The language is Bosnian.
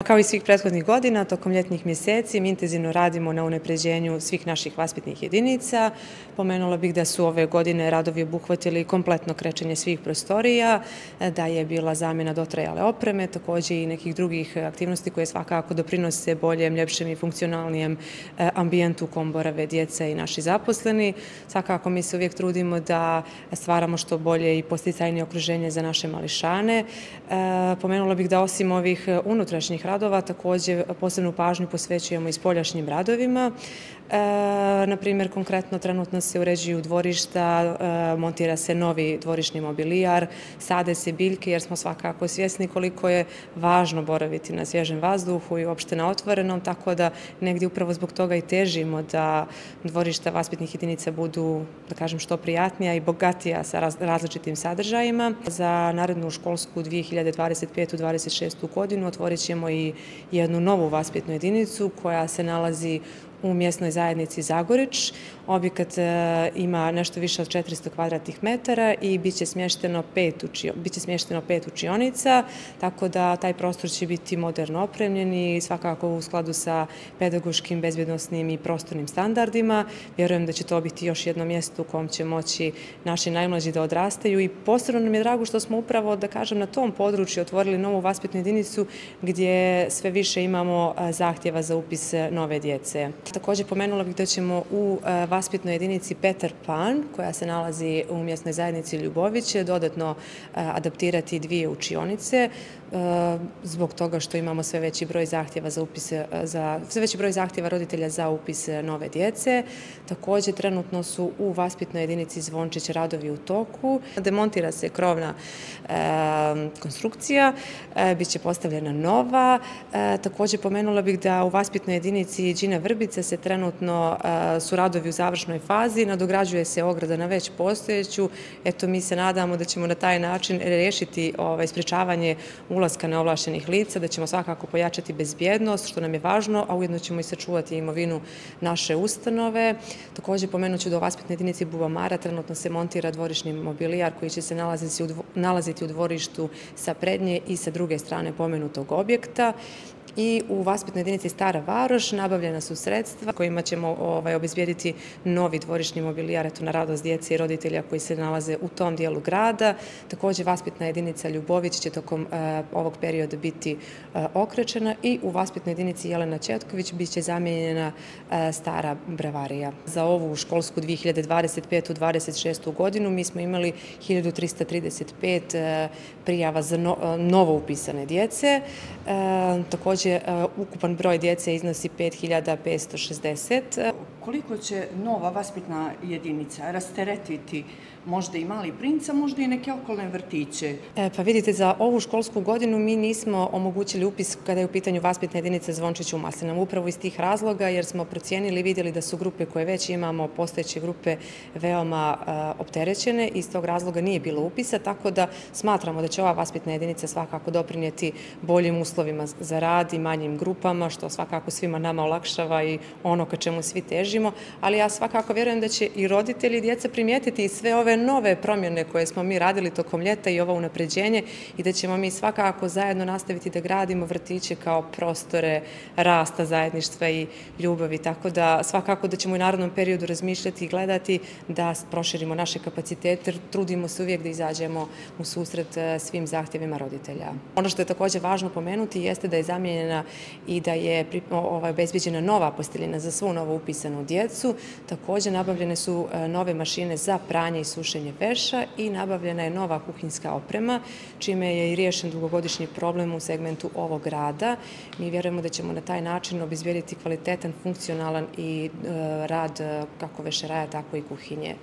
Kao i svih prethodnih godina, tokom ljetnih mjeseci mi intenzivno radimo na unapređenju svih naših vaspitnih jedinica. Pomenula bih da su ove godine radovi obuhvatili kompletno krečenje svih prostorija, da je bila zamjena dotrajale opreme, također i nekih drugih aktivnosti koje svakako doprinose boljem, ljepšem i funkcionalnijem ambijentu u kom borave djeca i naši zaposleni. Svakako mi se uvijek trudimo da stvaramo što bolje i podsticajnije okruženje za naše mališane. Pomenula bih da osim ovih unutrašnjih radova također posebnu pažnju posvećujemo i spoljašnjim radovima. Na primjer, konkretno trenutno se uređuju dvorišta, montira se novi dvorišni mobilijar, sade se biljke jer smo svakako svjesni koliko je važno boraviti na svježem vazduhu i uopšte na otvorenom, tako da negdje upravo zbog toga i težimo da dvorišta vaspitnih jedinica budu, da kažem, što prijatnija i bogatija sa različitim sadržajima. Za narednu školsku 2025-26. godinu otvorit ćemo i jednu novu vaspitnu jedinicu koja se nalazi u mjesnoj zajednici Zagorić. Objekat ima nešto više od 400 kvadratnih metara i biće smješteno 5 učionica, tako da taj prostor će biti moderno opremljen i svakako u skladu sa pedagoškim, bezbjednosnim i prostornim standardima. Vjerujem da će to biti još jedno mjesto u kom će moći naši najmlađi da odrastaju i posebno nam je drago što smo upravo, da kažem, na tom području otvorili novu vaspitnu jedinicu gdje sve više imamo zahtjeva za upis nove djece. Također pomenula bih da ćemo u vaspitnoj jedinici Petar Pan, koja se nalazi u mjesnoj zajednici Ljubović, dodatno adaptirati 2 učionice zbog toga što imamo sve veći broj zahtjeva roditelja za upis nove djece. Također trenutno su u vaspitnoj jedinici Zvončić radovi u toku. Demontira se krovna konstrukcija, bit će postavljena nova. Također pomenula bih da u vaspitnoj jedinici Đina Vrbica se trenutno su radovi u završnoj fazi, nadograđuje se ograda na već postojeću. Eto, mi se nadamo da ćemo na taj način riješiti sprječavanje ulaska neovlaštenih lica, da ćemo svakako pojačati bezbjednost, što nam je važno, a ujedno ćemo i sačuvati imovinu naše ustanove. Također pomenut ću da u vaspitnoj jedinici Bubamara trenutno se montira dvorišni mobilijar koji će se nalaziti u dvorištu sa prednje i sa druge strane pomenutog objekta. I u vaspitnoj jedinici Stara Varoš nabavljena su sredstva kojima ćemo obezbijediti novi dvorišni mobilijar na radost djece i roditelja koji se nalaze u tom dijelu grada. Također vaspitna jedinica Ljubović će tokom ovog perioda biti okrečena i u vaspitnoj jedinici Jelena Četković bit će zamijenjena stara bravarija. Za ovu školsku 2025-26. godinu mi smo imali 1335 prijava za novo upisane djece. Također ukupan broj djece iznosi 5560. Koliko će nova vaspitna jedinica rasteretiti možda i Mali Princ, a možda i neke okolne vrtiće? Pa vidite, za ovu školsku godinu mi nismo omogućili upis kada je u pitanju vaspitne jedinice Zvončić u Maslinama. Upravo iz tih razloga jer smo procijenili i vidjeli da su grupe koje već imamo, postojeće grupe, veoma opterećene i iz tog razloga nije bilo upisa, tako da smatramo da će ova vaspitna jedinica svakako doprinijeti boljim uslovima za rad i manjim grupama, što svakako svima nama olakšava i ono ka čemu svi težimo, ali ja svakako vjerujem da će i roditelji i djeca primijetiti i sve ove nove promjene koje smo mi radili tokom ljeta i ovo unapređenje i da ćemo mi svakako zajedno nastaviti da gradimo vrtiće kao prostore rasta, zajedništva i ljubavi, tako da svakako da ćemo u narednom periodu razmišljati i gledati da proširimo naše kapacitete, trudimo se uvijek da izađemo u susret svim zahtjevima roditelja. Ono što je također važno pomenuti jeste da je zamijenjena i da je obezbeđena nova posteljina za svu novo upisanu djecu. Također nabavljene su nove mašine za pranje i sušenje veša i nabavljena je nova kuhinjska oprema, čime je i riješen dugogodišnji problem u segmentu ovog rada. Mi vjerujemo da ćemo na taj način obezbijediti kvalitetan, funkcionalan i rad kako vešeraja, tako i kuhinje.